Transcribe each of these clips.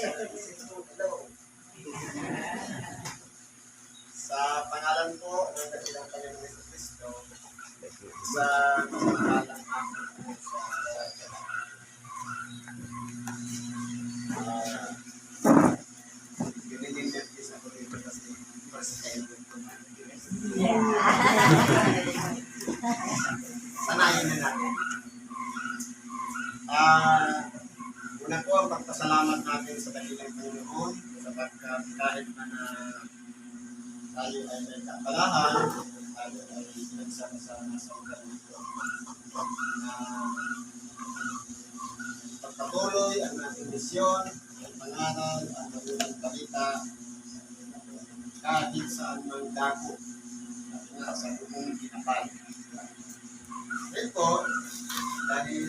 Sa pangalan po ng dakilang Panginoong Jesucristo, sa pangalan namin po sa binibigyan ko ako dito kasi first time ko sanayin na natin. Una po ang pagpasalamat natin sa dakilang Panginoon sapagkat kahit na tayo ay may kapalahan, tayo ay nagsama-sama sa lugar nito. Pagpatuloy ang ating misyon, ang pangaral, ang magulang balita, kahit saan mang dako at sa buong kinapal. Ito, dahil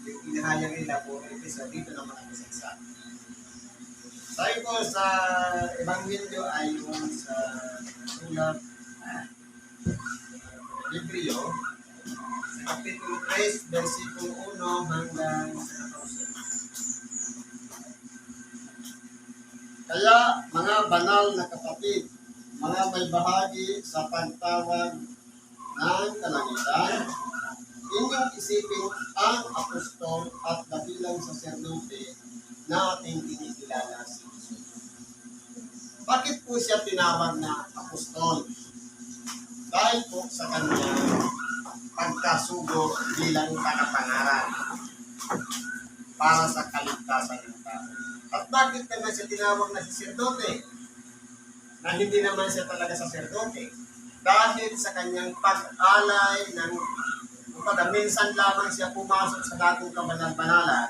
yung pinahayang nila po, dito naman ang isaksa. Sabi ko sa Ebanghelyo ay yung sa sulat Hebreo, sa Kapitulo 3, versikulo 1 hanggang 14. Kaya mga banal na kapatid, mga may bahagi sa pagtawag ng kalangitan, inyong isipin ang apostol at dakilang saserdote na ating kinikilala si Jesus. Bakit po siya tinawag na apostol? Dahil po sa kanyang pagkasugo bilang tagapangaral para sa kaligtasan ng tao. At bakit naman siya tinawag na saserdote? Na hindi naman siya talaga saserdote. Dahil sa kanyang pag-alay ng minsan lamang siya pumasok sa dating kabanal-banalan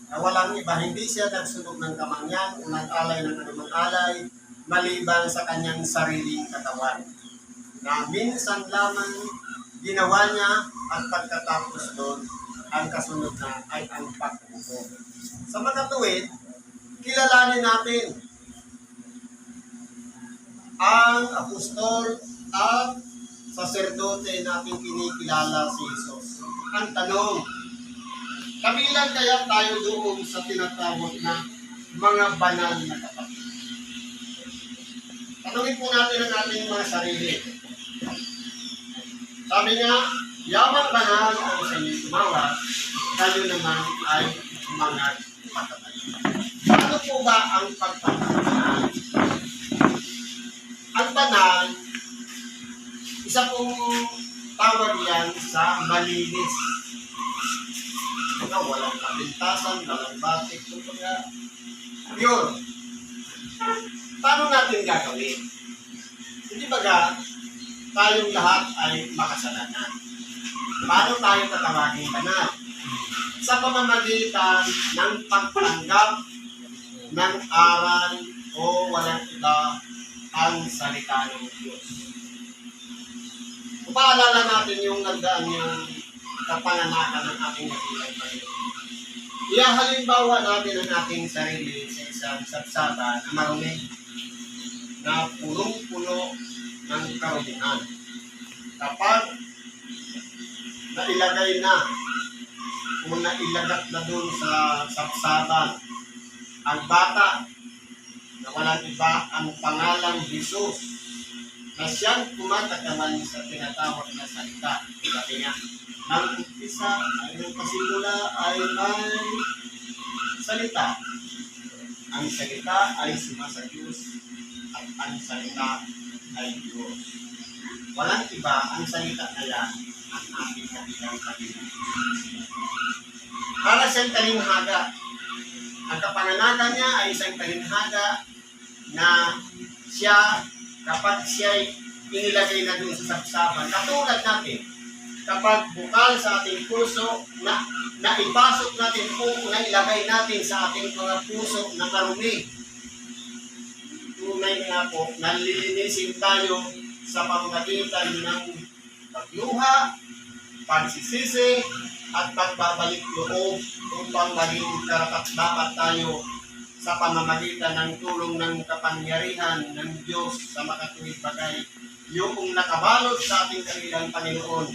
na walang iba, hindi siya nagsunog ng kamangyan o nag-alay ng anumang alay maliban sa kanyang sariling katawan. Na minsan lamang ginawa niya at pagkatapos doon, ang kasunod na ay ang pag-upo. Sa makatuwid, kilalanin natin ang apostol at saserdote natin kinikilala si Jesus. Ang tanong, kabilang kaya tayo doon sa tinatawag na mga banal na kapatid? Tanungin po natin ang ating mga sarili. Sabi nga, yamang banal ang sa inyong tumawag, kayo naman ay mga kapatid. Ano po ba ang pagpapabanal? Ang banal, isa pong tawag yan sa malinis. Walang kapintasan, walang batik, kumbaga, pure. Paano natin gagawin? Hindi baga, tayong lahat ay makasalanan. Paano tayo tatawagin banal? Sa pamamagitan ng pagtanggap ng aral o walang iba ang salita ng Diyos. Paalala natin yung nagdaan yung kapanganakan ng ating dakilang Panginoon. Ihahalimbawa natin ang ating sarili sa isang sabsaba na marumi, na punong-puno ng karumihan. Kapag nailagay na o nailagat na doon sa sabsaban ang bata na walang iba ang pangalang Jesus, na siyang tumatagaman sa tinatawag na salita. Sabi nga, ang umpisa ay ng pasimula ay may salita. Ang salita ay suma sa Diyos at ang salita ay Diyos. Walang iba ang salita na yan ang ating dakilang Panginoon. Para siyang talinhaga. Ang kapanganakan niya ay isang talinhaga na siya, kapag siya inilagay na doon sa sabsaban, katulad natin, kapag bukal sa ating puso, na ipasok natin o nailagay natin sa ating mga puso na marumi. Tunay nga po, nalilinisin tayo sa pamamagitan ng pagluha, pagsisisi, at pagbabalik loob upang maging karapat-dapat tayo sa pamamagitan ng tulong ng kapangyarihan ng Diyos sa makatuwid bagay. Yung nakabalot sa ating kanilang Panginoon,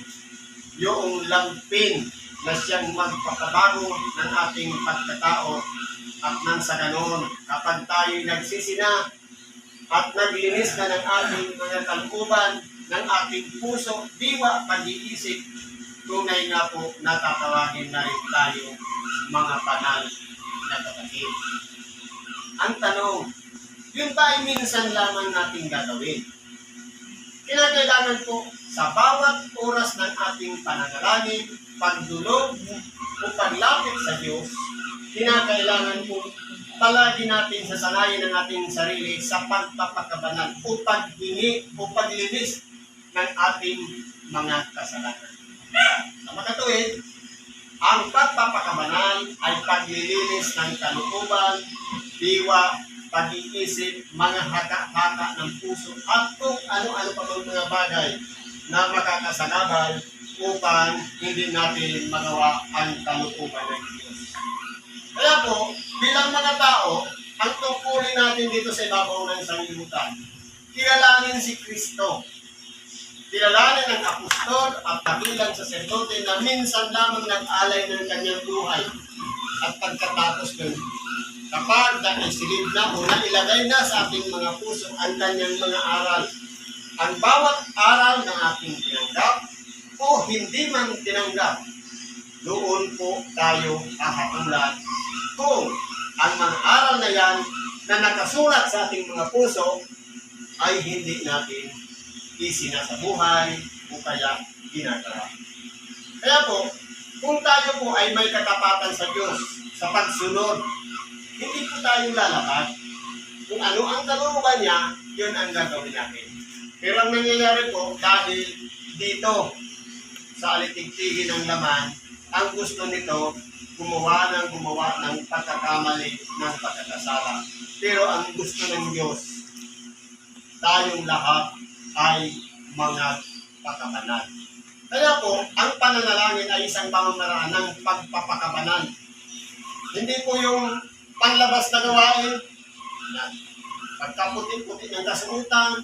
yung lampin na siyang magpapabago ng ating pagkatao at nang sa ganon, kapag tayo nagsisina at naglinis na ng ating mga kalooban, ng ating puso, diwa, pag-iisip, tunay nga po natatawagin na rin tayo mga banal na kapatid. Ang tanong, yun ba ay minsan lamang nating gagawin? Kinakailangan po sa bawat oras ng ating pananalangin, pagdulog o paglapit sa Diyos, kinakailangan po palagi natin sasanayin ang ating sarili sa pagpapakabanal o paghingi o paglinis ng ating mga kasalanan. Sa makatuwid, ang pagpapakabanal ay paglilinis ng kalooban, diwa, pag-iisip, mga haka-haka ng puso at kung ano-ano pa mga bagay na makakasagabal upang hindi natin magawa ang kalooban ng Diyos. Kaya po, bilang mga tao, ang tungkulin natin dito sa ibabaw ng sanglibutan, kilalanin si Kristo. Kilalanin ang apostol at dakilang saserdote na minsan lamang nag-alay ng kanyang buhay. At pagkatapos nun, kapag naisilid na o nailagay na sa ating mga puso ang kanyang mga aral, ang bawat aral na ating tinanggap o hindi man tinanggap, doon po tayo hahatulan kung ang mga aral na yan na nakasulat sa ating mga puso ay hindi natin isinasabuhay o kaya ginagawa. Kaya po, kung tayo po ay may katapatan sa Diyos sa pagsunod, hindi po tayo lalakad. Kung ano ang kalooban niya, yun ang gagawin natin. Pero ang nangyayari po, dahil dito sa alitigtigin ng laman, ang gusto nito, gumawa ng pagkakamali ng pagkakasala. Pero ang gusto ng Diyos, tayong lahat ay mga pakabanal. Kaya po, ang pananalangin ay isang pamamaraan ng pagpapakabanal. Hindi po yung panlabas na gawain, pagkaputi-puti ng kasunutan,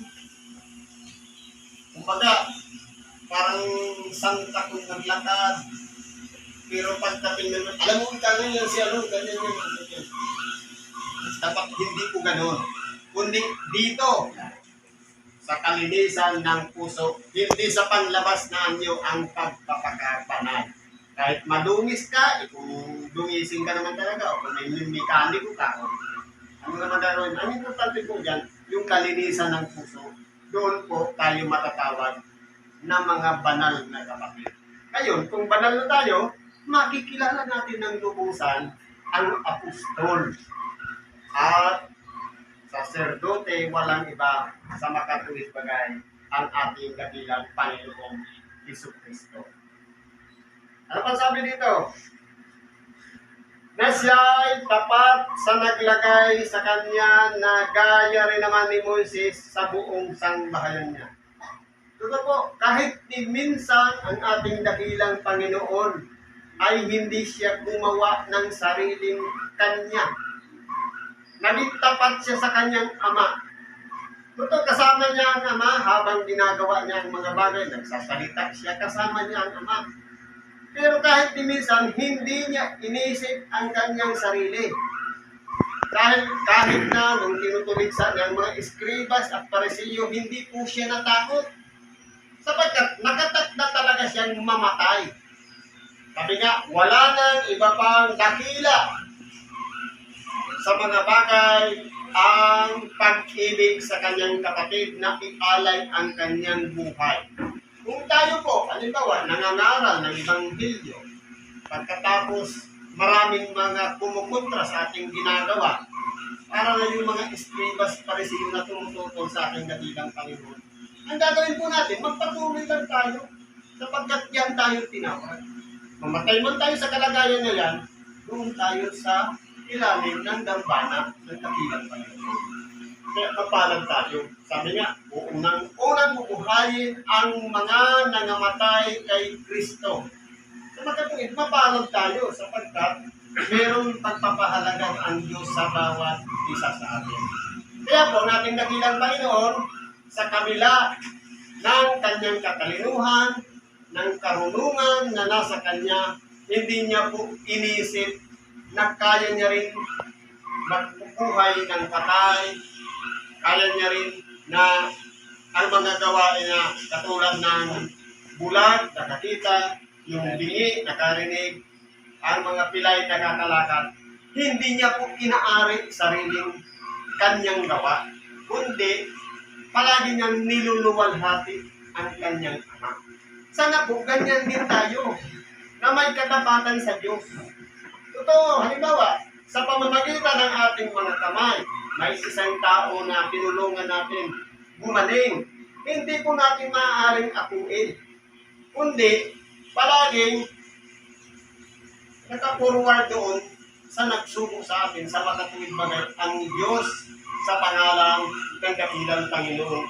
kumbaga, parang santa kung naglakad, pero pagdating naman, alam mo ka ganyan si ano, ganyan yun. Dapat hindi po ganun. Kundi dito, sa kalinisan ng puso, hindi sa panlabas na anyo ang pagpapakabanal. Kahit madungis ka, kung dungisin ka naman talaga, o kung may mekaniko ka, o ano naman gagawin, ang importante po dyan, yung kalinisan ng puso, doon po tayo matatawag na mga banal na kapatid. Ngayon, kung banal na tayo, makikilala natin ng lubusan ang apostol at saserdote, walang iba sa makatuwid bagay ang ating dakilang Panginoong Jesucristo. Ano pa sabi dito? Na siya ay tapat sa naglagay sa kanya na gaya rin naman ni Moises sa buong sangbahayan niya. Totoo po, kahit di minsan ang ating dakilang Panginoon ay hindi siya gumawa ng sariling kanya. Naging tapat siya sa kanyang ama. Totoo, kasama niya ang ama habang ginagawa niya ang mga bagay. Nagsasalita siya, kasama niya ang ama. Pero kahit minsan, hindi niya inisip ang kanyang sarili. Kahit na nung tinutuligsa ng mga eskribas at parisiyo, hindi po siya natakot. Sapagkat nakatakda talaga siyang mamatay. Sabi nga, wala nang iba pang dakila sa mga bagay ang pag-ibig sa kanyang kapatid na ialay ang kanyang buhay. Kung tayo po, halimbawa, nangangaral ng Ebanghelyo, pagkatapos maraming mga kumukontra sa ating ginagawa, para na yung mga eskribas parisiyo na tumututol sa ating dakilang Panginoon. Ang gagawin po natin, magpatuloy lang tayo sapagkat yan tayo tinawag. Mamatay man tayo sa kalagayan na yan, doon tayo sa ilalim ng dambana ng dakilang Panginoon. Kaya kapalag tayo. Sabi nga, unang bubuhayin ang mga nangamatay kay Kristo. Sa magkatuwid, mapalag tayo sapagkat mayroong pagpapahalaga ang Diyos sa bawat isa sa atin. Kaya po, nating dakilang Panginoon, sa kabila ng kanyang katalinuhan, ng karunungan na nasa kanya, hindi niya po iniisip na kaya niya rin magbubuhay ng patay, kaya niya rin na ang mga gawain na katulad ng bulag, nakakita, yung bingi, nakarinig, ang mga pilay, nakakalakad. Hindi niya po inaari sariling kanyang gawa, kundi palagi niyang niluluwalhati ang kanyang ama. Sana po ganyan din tayo, na may katapatan sa Diyos. Totoo, halimbawa, sa pamamagitan ng ating mga kamay, may isang tao na tinulungan natin gumaling. Hindi po natin maaaring akuin, kundi palaging naka-forward doon sa nagsuko sa atin sa makatuwid bagay ang Diyos sa pangalan ng dakilang Panginoong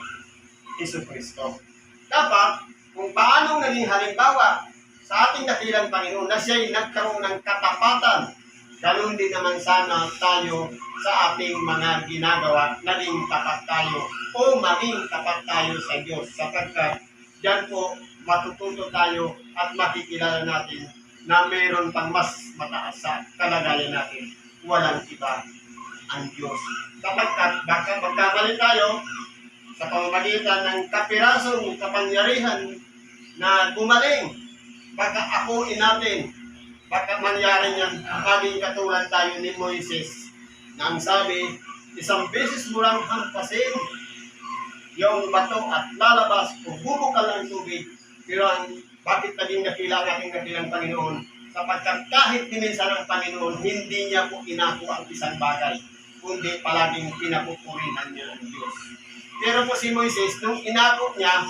Jesucristo. Dapat, kung paano naging halimbawa sa ating dakilang Panginoon na siya'y nagkaroon ng katapatan, ganoon din naman sana tayo sa ating mga ginagawa, naging tapat tayo o maging tapat tayo sa Diyos, sapagkat diyan po matututo tayo at makikilala natin na mayroon pang mas mataas sa kalagayan natin. Walang iba ang Diyos. Sapagkat baka magkamali tayo sa pamamagitan ng kapirasong kapangyarihan na gumaling, baka akuin natin, baka mangyari niyan maging katulad tayo ni Moises na ang sabi, isang beses mo lang hampasin yung bato at lalabas o bubukal ang tubig. Pero bakit naging dakila ang ating dakilang Panginoon? Sapagkat kahit diminsan ng Panginoon, hindi niya po inako ang isang bagay, kundi palaging pinapupurihan niya ang Diyos. Pero po si Moises, nung inako niya,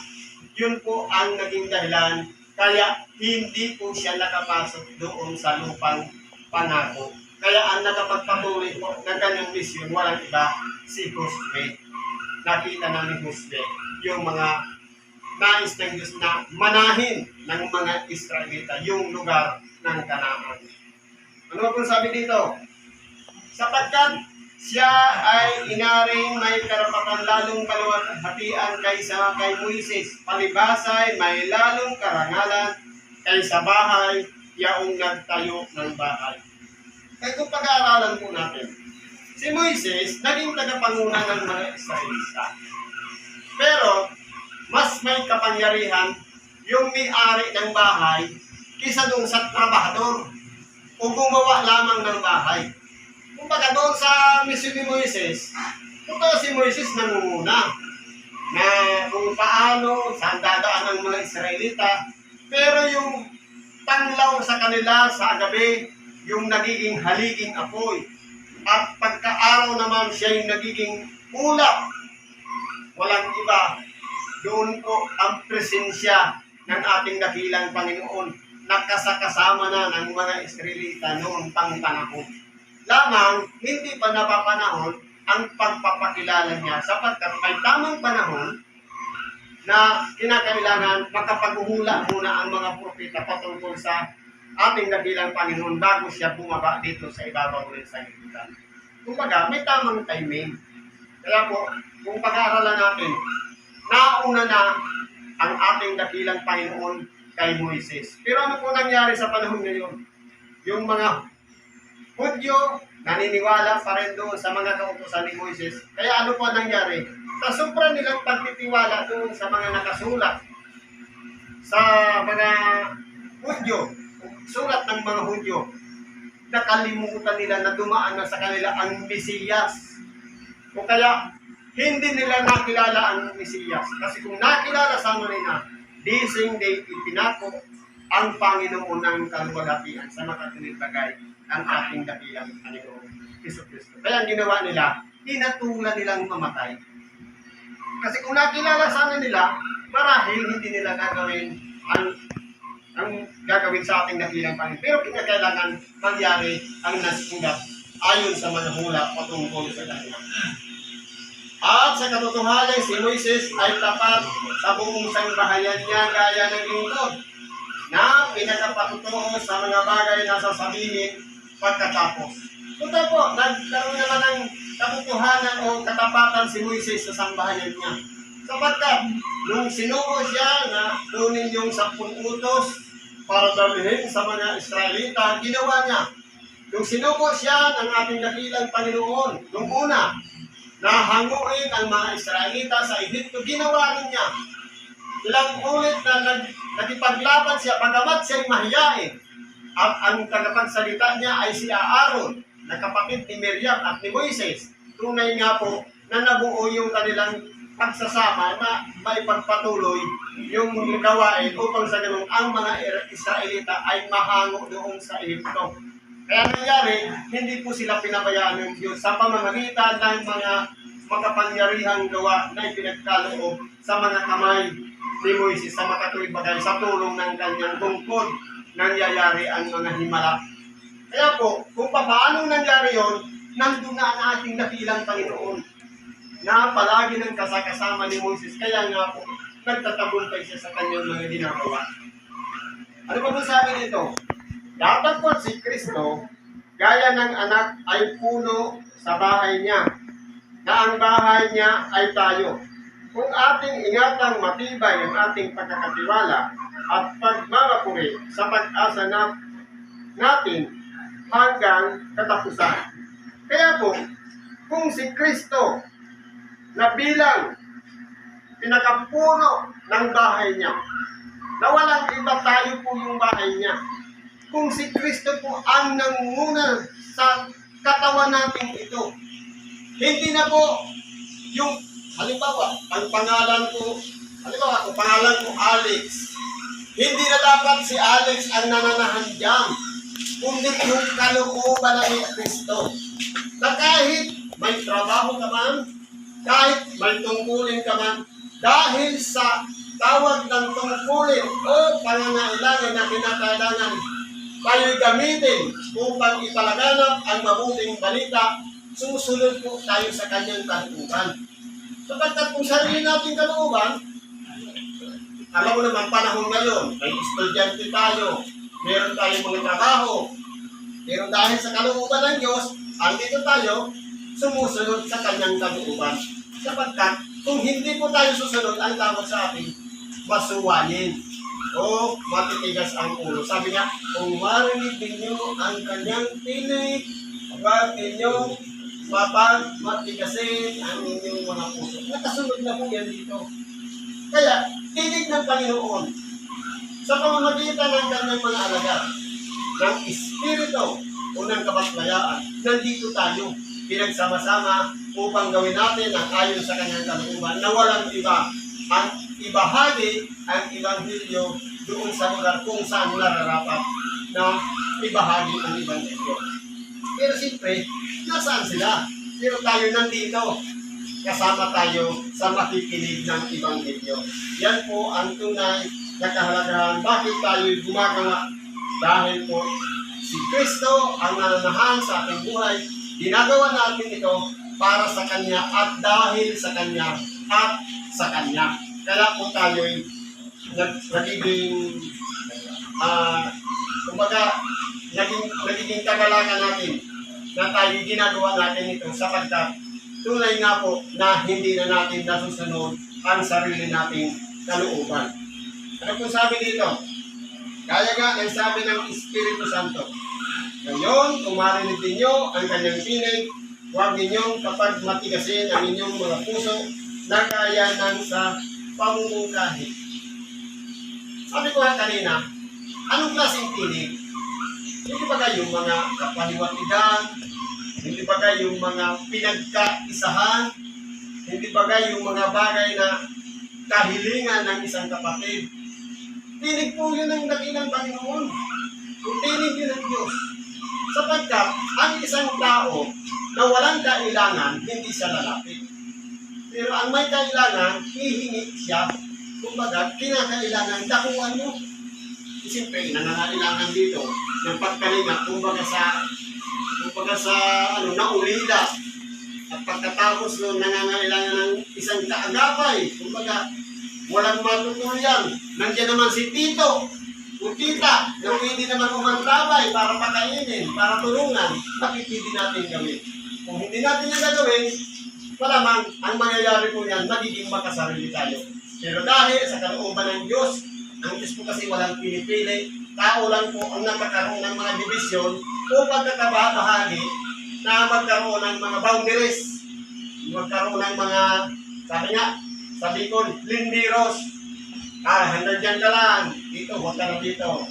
yun po ang naging dahilan, kaya hindi po siya nakapasok doon sa lupang pangako. Kaya ang nakapagpatuloy po ng kanyang misyon, walang iba, si Josue. Nakita namin Josue, yung mga nais ng Diyos na manahin ng mga Israelita, yung lugar ng Kanaan. Ano po sabi dito? Sapagkat siya ay inaring may karapatan lalong kaluwalhatian kaysa kay Moises. Palibasay may lalong karangalan kaysa bahay, yaong nagtayo ng bahay. Kaya kung pag-aaralan po natin, si Moises naging tagapanguna ng mga Israelita. Pero, mas may kapangyarihan yung may-ari ng bahay kisa doon sa trabahador o gumawa lamang ng bahay. Kumbaga doon sa misyon ni Moises, totoo si Moises nangunguna na kung paano saan dadaan ang mga Israelita, pero yung tanglaw sa kanila sa gabi, yung nagiging haliging apoy, at pagka-araw naman siya yung nagiging ulap, walang iba. Doon po ang presensya ng ating dakilang Panginoon nakasakasama na ng mga Israelita noong panahon. Lamang, hindi pa napapanahon ang pagpapakilala niya sapagkat may tamang panahon na kinakailangan makapaghuhula muna ang mga propeta patungkol sa ating dakilang Panginoon bago siya bumaba dito sa ibabaw ng sanglibutan. Kumbaga, may tamang timing. Kaya po, kung pag-aaralan natin, nauna na ang ating dakilang Panginoon kay Moises. Pero ano po nangyari sa panahon ngayon? Yung mga Hudyo naniniwala pa rin doon sa mga kautusan ni Moises. Kaya ano po nangyari? Sa sobra nilang pagtitiwala doon sa mga nakasulat sa mga Hudyo, sulat ng mga Hudyo, nakalimutan nila na dumaan na sa kanila ang Mesiyas. O kaya, hindi nila nakilala ang Mesiyas. Kasi kung nakilala sa nila, dising day ipinako ang Panginoon ng kaluwalhatian sa makatuwid bagay ang ating dakilang Panginoon Jesucristo. Kaya ang ginawa nila, hinatulan nilang mamatay. Kasi kung nakilala sana nila, marahil hindi nila gagawin ang gagawin sa ating dakilang Panginoon. Pero kinakailangan mangyari ang nasulat ayon sa mga hula patungkol sa kanila. At sa katotohanan, si Moises ay tapat sa buong sangbahayan niya gaya ng lingkod na pinagpapatutuo sa mga bagay na sasabihin pagkatapos. Totoo po, nagkaroon naman ng katotohanan o katapatan si Moises sa sangbahayan niya. Sapagkat, nung sinuko siya na kunin yung 10 utos para dalhin sa mga Israelita, ginawa niya. Nung sinuko siya ng ating dakilang Panginoon, nung una, na hanguin ang mga Israelita sa Egypto, ginawa rin niya. Ilang ulit na nagipaglaban siya, bagamat siya'y mahiyain. At ang tagapagsalita niya ay si Aaron, na kapatid ni Miriam at ni Moises. Tunay nga po na nabuo yung kanilang pagsasama na may pagpatuloy yung gawain upang sa ganun ang mga Israelita ay mahango doon sa Egypto. Kaya nangyari, hindi po sila pinabayaan ng Diyos sa pamamagitan ng mga makapangyarihang gawa na ipinagkaloob sa mga kamay ni Moises sa makatuwid bagay sa tulong ng kanyang tungkod nangyayari ang mga himala. Kaya po, kung paano nangyari yon, nandun na ang ating dakilang Panginoon na palagi ng kasakasama ni Moises. Kaya nga po, nagtatagumpay siya sa kanyang mga ginagawa. Ano ba masabi dito? Dapat po si Kristo, gaya ng anak ay puno sa bahay niya, na ang bahay niya ay tayo. Kung ating ingatang matibay ang ating pagkakatiwala at pagmamapuri sa pag-asa natin hanggang katapusan. Kaya po, kung si Kristo na bilang pinakapuno ng bahay niya, na walang iba, tayo po yung bahay niya. Kung si Kristo po ang nangunguna sa katawan natin ito, hindi na po yung, halimbawa, ang pangalan ko Alex, hindi na dapat si Alex ang nananahan dyan, kundi yung kalooban ni Kristo. Na kahit may trabaho ka man, kahit may tungkulin ka man, dahil sa tawag ng tungkulin o pangangailangan na kinakailangan, tayo'y gamitin upang ipalaganap ang mabuting balita, susunod po tayo sa kanyang kalooban. Sapagkat kung sarili natin kalooban, alam mo naman panahon ngayon, may estudyante tayo, meron tayong mga trabaho, pero dahil sa kalooban ng Diyos, andito tayo, sumusunod sa kanyang kalooban. Sapagkat kung hindi po tayo susunod, ang tawag sa atin, masuwayin o matitigas ang ulo. Sabi niya, kung marinig ninyo ang kanyang tinig, huwag ninyong matigasin ang inyong mga puso. Nakasunod na po yan dito. Kaya, tinig ng Panginoon sa pamamagitan ng kanyang mga alagad, ng Espiritu o ng kabaklayaan, nandito tayo, pinagsama-sama upang gawin natin ang ayon sa kanyang kalooban na walang iba, ang ibahagi ang Ebanghelyo doon sa lugar kung saan nararapat na ibahagi ang Ebanghelyo. Pero siyempre, nasaan sila? Pero tayo nandito, kasama tayo sa makikinig ng Ebanghelyo. Yan po ang tunay na kahalagahan. Bakit tayo gumagawa? Dahil po si Kristo ang nananahan sa ating buhay. Ginagawa natin ito para sa Kanya at dahil sa Kanya at sa Kanya. Kaya po tayo'y nagiging nagiging kagalakan natin na tayo ginagawa natin ito sapagkat tunay nga po na hindi na natin nasusunod ang sarili nating kalooban. Ano po sabi dito? Kaya nga ang sabi ng Espiritu Santo, ngayon, kung marinig ninyo ang kanyang tinig, huwag ninyong kapag matigasin ang inyong mga puso na kaya ng sa pamumungkahi. Sabi ko nga kanina, anong klaseng tinig? Hindi ba kayong mga kapahiwatigan? Hindi ba kayong mga pinagkaisahan? Hindi ba kayong mga bagay na kahilingan ng isang kapatid? Tinig po yun ng dakilang Panginoon. Kung tinig yun ng Diyos. Sapagkat ang isang tao na walang kailangan, hindi siya lalapit. Pero ang may kailangan, hihingi siya. Kumbaga, kinakailangan, dakuan mo. Siyempre, nangangailangan dito ng pagkalinga, kumbaga sa naulila. At pagkatapos nun, nangangailangan ng isang kaagapay. Kumbaga, walang matutulyan. Nandiyan naman si Tito o Tita na pwede naman umantabay para pakainin, para tulungan. Bakit hindi natin gawin? Kung hindi natin yung gagawin, malamang ang mangyayari po yan, magiging makasarili tayo. Pero dahil sa kalooban ng Diyos, ang Diyos po kasi walang pinipili, tao lang po ang nagkakaroon ng mga division o pagkakabahagi na magkaroon ng mga boundaries, magkaroon ng mga, sabi nga, sabi ko, lindiros. Hanggang dyan ka lang, dito, huwag ka na dito.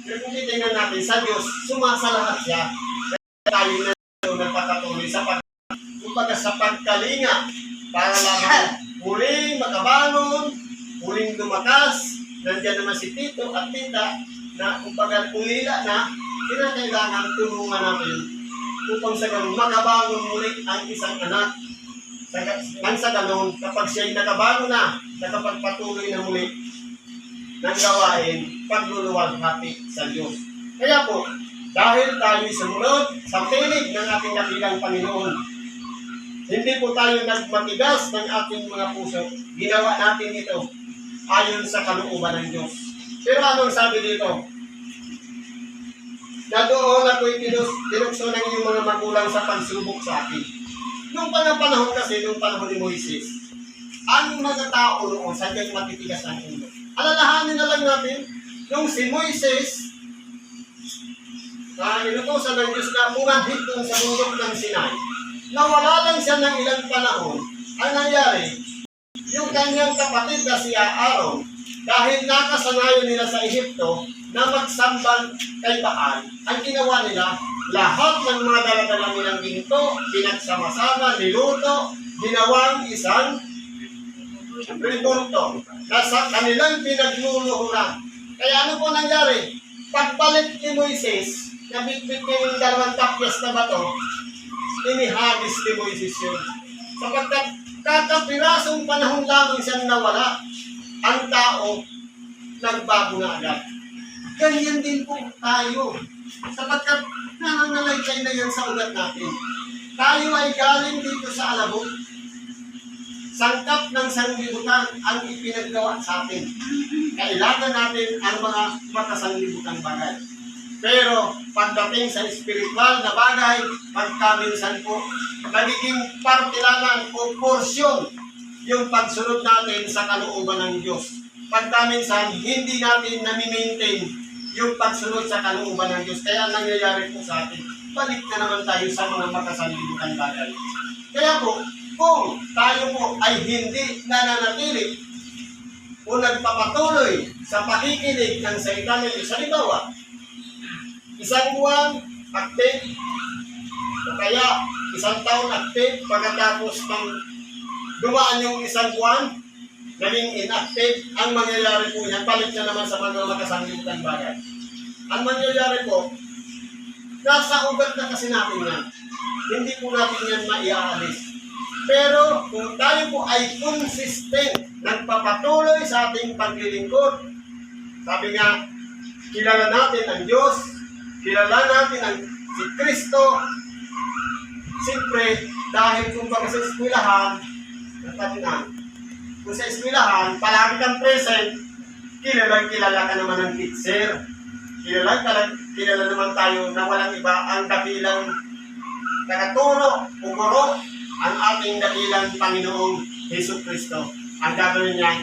Pero kung titingnan natin sa Diyos, sumasalahat siya. Kaya tayo na nagpapatuloy sa kumbaga sa pagkalinga para lamang muling makabangon, muling lumakas. Nandiyan naman si Tito at Tita na kumbaga ulila na kinakailangan tulungan natin upang sa ganun makabangon muli ang isang anak. Nang sa ganun, kapag siya'y nakabangon na, nakapagpatuloy na muli ng gawain, pagluluwalhati sa Diyos. Kaya po, dahil tayo'y sumunod sa tinig ng ating dakilang Panginoon, hindi po tayo nagmatigas ng ating mga puso. Ginawa natin ito ayon sa kalooban ng Diyos. Pero anong sabi dito? Na doon ako'y tinukso ng iyong mga magulang sa pagsubok sa akin. Nung panahon kasi, nung panahon ni Moises, ang mga tao noon, sadyang matitigas ang ulo. Alalahanin na lang natin, nung si Moises, inutusan ng Diyos na umanhid doon sa bundok ng Sinai, nawala lang siya ng ilang panahon, ang nangyari, yung kanyang kapatid na si Aaron, dahil nakasanayan nila sa Ehipto na magsambal kay Baal, ang ginawa nila, lahat ng mga daladala nilang ginto, pinagsama-sama, niluto, ginawang isang rebulto na sa kanilang pinagluluhuran. Kaya ano po nangyari? Pagbalik ni Moises, nabitbit niya yung dalawang tapyas na bato, inihagis ni Moises yun. Sapagkat kakapirasong panahon lamang siyang nawala, ang tao nagbago na agad. Ganyan din po tayo. Sapagkat nangangalay na yan sa ugat natin. Tayo ay galing dito sa alabok. Sangkap ng sanglibutan ang ipinaggawa sa atin. Kailangan natin ang mga makasanglibutang bagay. Pero pagdating sa spiritual na bagay, pagkaminsan po, nagiging partilanan o porsyon yung pagsunod natin sa kalooban ng Diyos. Pagkaminsan, hindi natin nami-maintain yung pagsunod sa kalooban ng Diyos. Kaya nangyayari po sa atin, balik na naman tayo sa mga makasanlibutan bagay. Kaya po, kung tayo po ay hindi nananatili o nagpapatuloy sa pakikinig ng salita ng Diyos, halimbawa, isang buwan, active, o kaya isang taon active, pagkatapos ng dumaan yung isang buwan, naging inactive, ang mangyayari po niyan, palit na naman sa mga makasanglibutan bagay. Ang mangyayari po, nasa ugat na kasi natin yan. Hindi po natin yan maiaalis. Pero kung tayo po ay consistent, nagpapatuloy sa ating paglilingkod, sabi nga, kilala natin ang Diyos, kilala natin ang si Kristo, siyempre, dahil kung baka sa eskwelahan, kung sa eskwelahan, palagi kang present, kilala ka naman ng teacher. Kilala naman tayo na walang iba ang dakilang nakaturo o guro, ang ating dakilang Panginoong Hesus Kristo. Ang gagawin niya,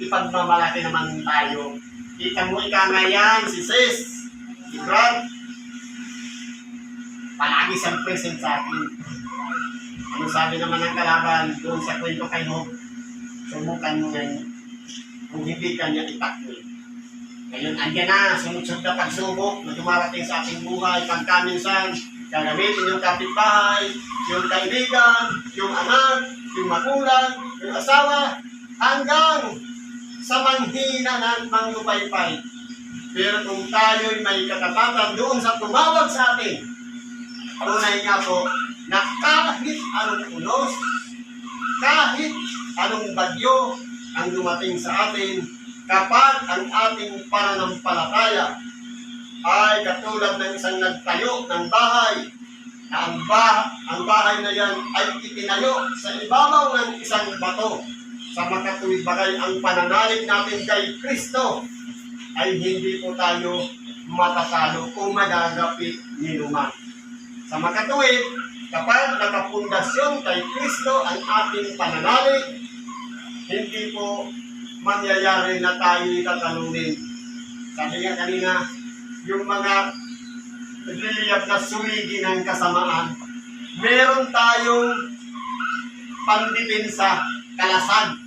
ipagmamalaki naman tayo. Kita mo ikangayan, si Sis, si Brad, palagi siyang present sa atin. Ano sabi naman ng kalaban doon sa kwento kay Job? Sumukan mo ngayon kung hindi ka niya itakbo. Ngayon, andyan na, sunod-sunod na pagsubok na dumarating sa ating buhay, pagkaminsan, gagamitin yung kapitbahay, yung kaibigan, yung anak, yung magulang, yung asawa, hanggang sa manghina ng manglupaypay. Pero kung tayo'y may katapatan doon sa tumawag sa atin, tunay nga po, na kahit anong unos, kahit anong bagyo ang dumating sa atin, kapag ang ating pananampalataya ay katulad ng isang nagtayo ng bahay, na ang bahay na yan ay itinayo sa ibabaw ng isang bato, sa makatuwid bagay ang pananalig natin kay Kristo, ay hindi po tayo matatalo o magagapi ni luman. Sa makatuwid, kapag nakapundasyon kay Kristo ang ating pananalig, hindi po mangyayari na tayo'y tatalunin Sabi nga kanina, yung mga nagliliyab na sumigi ng kasamaan, meron tayong pandepensa, kalasag,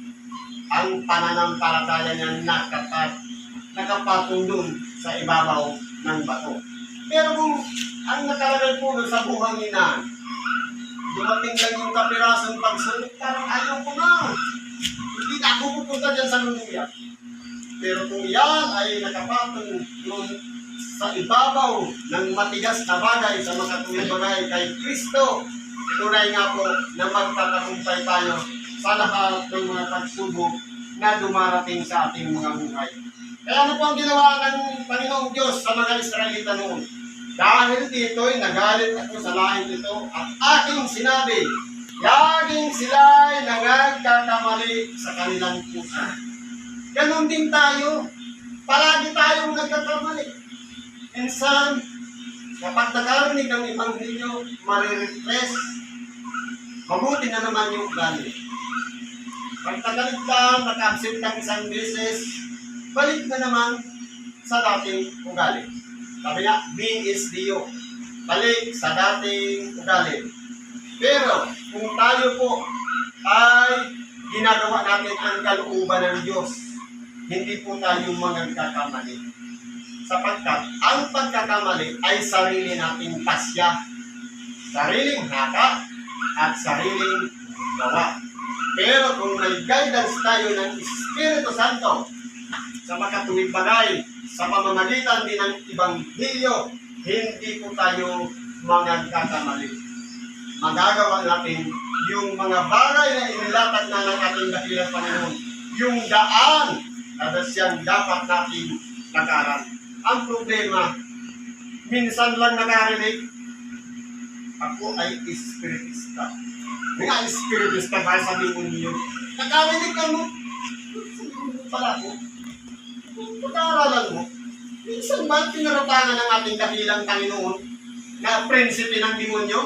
ang pananampalataya niya nakapatong dun sa ibabaw ng bato. Pero kung ang nakalagay po doon sa buhangin dumating lang yung kapirasong pagsunod, parang ayaw ko na. Hindi na ako pupunta dyan sa luluya. Pero kung yan ay nakapatong doon sa ibabaw ng matigas na bagay, sa makatuwid bagay kay Kristo, tunay nga po na magtatagumpay tayo sa lahat ng mga pagsubok na dumarating sa ating mga buhay. Kaya ano po ang ginawa ng Panginoong Diyos sa mga Israelita noon? Dahil dito'y nagalit ako sa lahing ito at aking sinabi, laging sila'y nagkakamali sa kanilang puso. Ganon din tayo. Palagi tayong nagkakamali. Minsan, kapag nakarinig ng Ebanghelyo, marirepress, mabuti na naman yung ugali. Pag tagalit ka, naka-absent ng isang beses, balik na naman sa dating ugali. Sabi nga, B is Dio. Balik sa dating ugali. Pero, kung tayo po ay ginagawa natin ang kalooban ng Diyos, hindi po tayo magkakamali. Sapagkat ang pagkakamali ay sarili nating pasya, sariling haka, at sariling gawa. Pero kung may guidance tayo ng Espiritu Santo sa makatuwid bagay, sa pamamagitan din ng Ebanghelyo, hindi po tayo magkakamali. Magagawa natin yung mga bagay na inilatag na ng ating dakilang Panginoon, yung daan na siyang dapat natin lakaran. Ang problema, minsan lang nakarinig, ako ay espiritista. Nga espiritista dahil sa demonyo. Nakarinig ka mo, pala ko. Pag-aaralan mo, minsan ba pinaratangan ng ating dakilang Panginoon na prinsipe ng demonyo?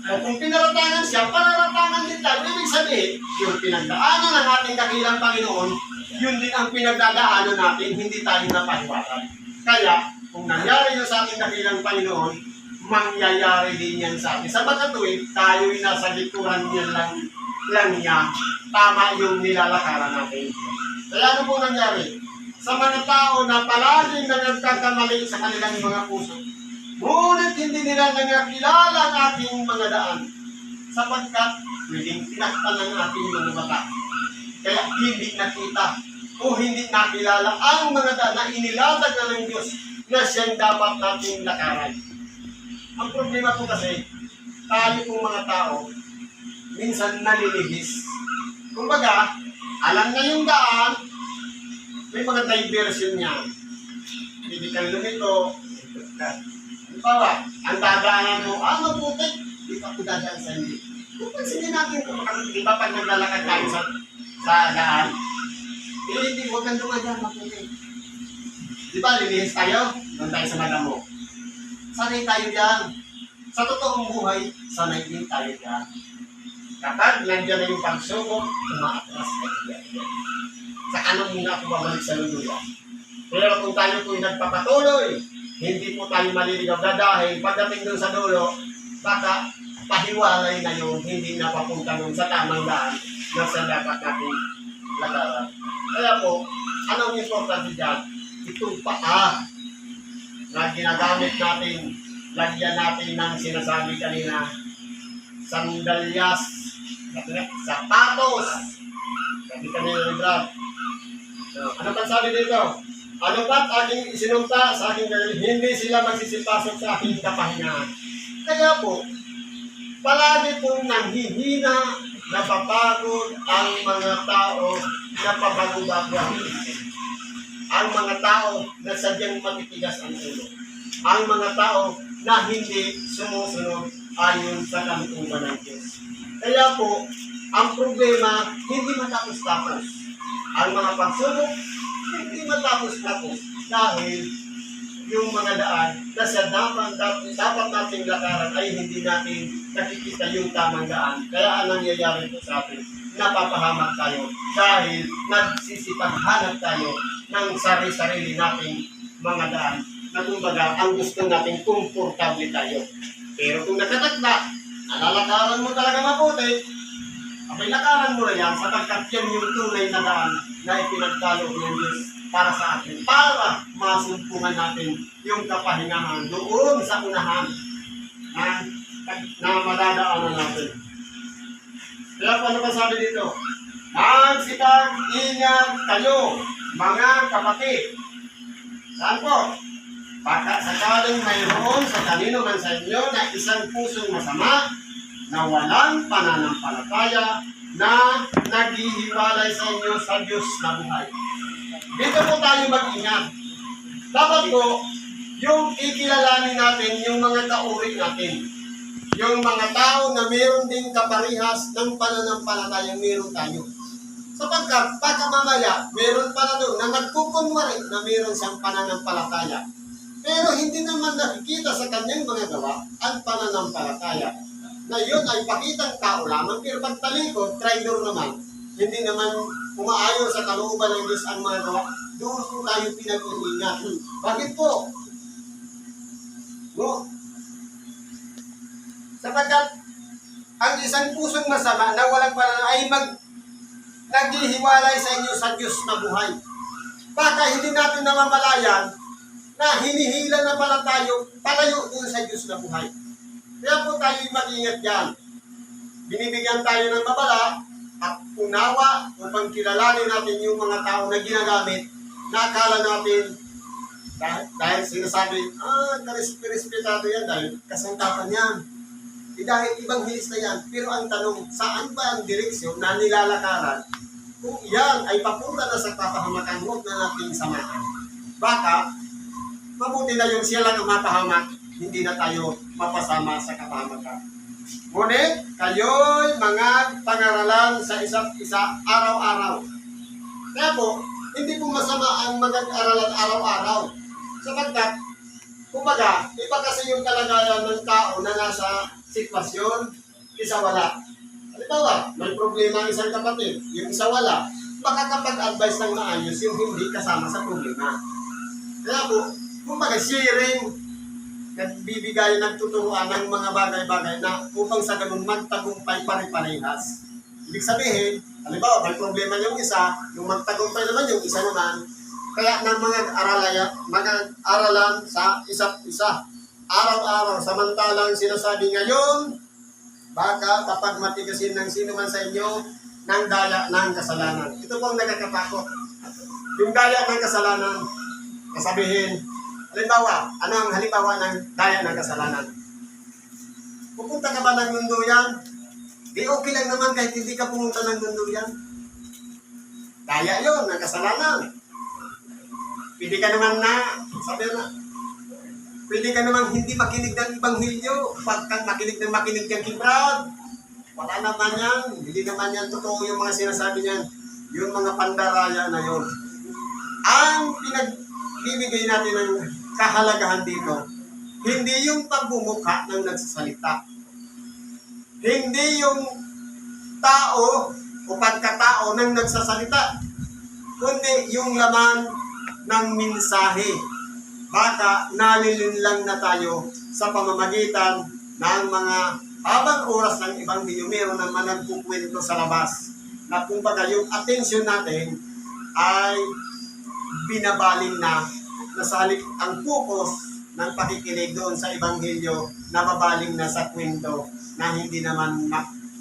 O kung pinaratangan siya, pararatangan din tayo. Ibig sabihin, yung pinagdaanan ng ating dakilang Panginoon, yun din ang pinagdadaanan natin, hindi tayo napahiwaran. Kaya, kung nangyari yun sa ating dakilang Panginoon, mangyayari din yan sa atin. Sa makatuwid, tayo'y nasa likuran niya lang niya, tama yung nilalakaran natin. Kaya ano po nangyari? Sa mga tao na palaging nagkakamali sa kanilang mga puso, ngunit hindi nila nangakilala ang ating mga daan, sapagkat pwedeng tinakpan ng ating mga mata. Kaya hindi nakita o hindi nakilala ang mga daan na inilatag na ng Diyos na siyang dapat nating lakaran. Ang problema po kasi, tayo pong mga tao, minsan nalilihis. Kumbaga, alam na yung daan, may mga diversion niya. Hindi kang lumito. Halimbawa, ang dadaanan mo, ano putik? Di ka po dadaan sa hindi. Kung pansinin natin kung di ba pag naglalakad tayo sa daan, hindi, huwag kang dumadaan, maputik. Di ba, lilihis tayo? Doon tayo sa madamo. Sanay tayo dyan. Sa totoong buhay, sanay din tayo dyan. Kapag nandiyan na yung pagsubok, umaatras tayo dyan. Sa kanan muna ako babalik sa luluya. Pero kung tayo po'y nagpapatuloy, hindi po tayo maliligaw na dahil pagdating doon sa dulo, baka pahiwalay na yung hindi napapunta doon sa tamang daan na sa dapat natin lagaran. Kaya po, anong importante dyan? Itong paa na ginagamit natin, lagyan natin ng sinasabi kanina, sandalyas, sapatos. Sabi kanina ni Brad. Ano pa sabi dito? Ano ba't aking isinumpa sa aking gawin? Hindi sila magsisipasok sa aking kapahingahan. Kaya po, palagi pong nanghihina, napapagod ang mga tao na pabago-bago ang isip. Ang mga tao na sadyang matitigas ang ulo. Ang mga tao na hindi sumusunod ayon sa kalooban ng Diyos. Kaya po, ang problema, hindi matapos-tapos. Ang mga pagsubok, hindi matapos-tapos dahil yung mga daan na sa dapat nating lakaran ay hindi natin nakikita yung tamang daan. Kaya ang nangyayari po sa atin, napapahamak tayo dahil nagsisipaghanap tayo ng sarili-sarili nating mga daan na kumbaga ang gusto natin komportable tayo. Pero kung nakatakda, nalalakaran mo talaga mabuti, abay lakaran mo na yan sapagkat yan yung tunay na daan na ipinagkaloob ng Diyos para sa atin, para masumpungan natin yung kapahingahan doon sa unahan na madadaanan natin. Kaya paano ba sabi dito? Magsipag-ingat kayo, mga kapatid. Saan po? Baka sakaling mayroon sa kanino man sa inyo na isang pusong masama na walang pananampalataya na naghihiwalay sa inyo sa Diyos na buhay. Dito po tayo mag-ingat. Dapat po, yung ikilalanin natin yung mga kauri natin. Yung mga tao na mayroon din kaparihas ng pananampalataya mayroon tayo. Sapagkat baka mamaya, mayroon pala doon na nagkukunwari na mayroon siyang pananampalataya. Pero hindi naman nakikita sa kanyang mga gawa ang pananampalataya. Na yun ay pakitang tao lamang, pero pagtalikod, traidor naman. Hindi naman umaayon sa kalooban ng Diyos ang mga gawa. Doon po tayo pinag-iingat. Bakit po? No? Sapagkat ang isang pusong masama na walang pananampalataya ay naghihiwalay sa inyo sa Diyos na buhay. Baka hindi natin namamalayan na hinihila na pala tayo palayo doon sa Diyos na buhay. Kaya po tayo mag-ingat yan. Binibigyan tayo ng babala at unawa upang kilalanin natin yung mga tao na ginagamit na akala natin dahil sinasabi, respetado yan dahil kasantapan yan. Dahil ibang hilis na yan. Pero ang tanong, saan ba ang direksyon na nilalakaran kung yan ay papunta na sa kapahamakan, huwag na natin samahan. Baka, mabuti na yung siya lang ang mapahamak, hindi na tayo mapasama sa kapahamakan. Ngunit, kayo'y mga pangaralan sa isa't isa araw-araw. Kaya po, hindi po masama ang mag-aralan araw-araw. Sapagkat, kumbaga, iba kasi yung kalagayan ng tao na nasa sitwasyon, isa wala. Halimbawa, may problema ang isang kapatid, yung isa wala, makakapag-advise ng maayos yung hindi kasama sa problema. Kaya po, kumbaga sharing, nagbibigay ng tuturuan ng mga bagay-bagay na upang sa ganun magtagumpay pare-parehas. Ibig sabihin, halimbawa, may problema yung isa, yung magtagumpay naman yung isa naman, kaya ng mga aralan sa isa't isa, araw-araw, samantalang sinasabi ngayon, baka kapag matigasin ng sino man sa inyo, ng daya ng kasalanan. Ito pong nagkakatakot. Yung daya ng kasalanan, kasabihin, halimbawa, ano ang halimbawa ng daya ng kasalanan? Pupunta ka ba ng mundo yan? Di okay lang naman kahit hindi ka pumunta ng mundo yan. Daya yun, ng kasalanan. Pwede ka naman sabi na, pwede ka naman hindi makinig ng Ebanghelyo, pagkat makinig ng kibrad. Wala naman yan, hindi naman yan totoo yung mga sinasabi niyan, yung mga pandaraya na yun. Ang pinagbibigay natin ng kahalagahan dito, hindi yung pagbumukha ng nagsasalita. Hindi yung tao o pagkatao ng nagsasalita, kundi yung laman ng mensahe. Baka nalilinlang na tayo sa pamamagitan ng mga habang oras ng Ebanghelyo, meron naman nagkukwento sa labas na kumbaga yung atensyon natin ay binabaling na sa halip ang focus ng pakikinig doon sa Ebanghelyo na mabaling na sa kwento na hindi naman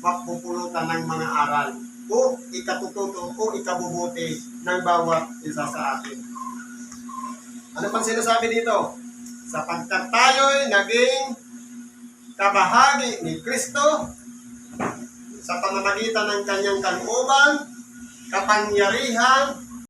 mapupulutan ng mga aral o ikatututo o ikabubuti ng bawat isa sa atin. Ano pang sinasabi dito? Sapagkat tayo'y naging kabahagi ni Kristo sa pamamagitan ng kanyang kalooban, kapangyarihan,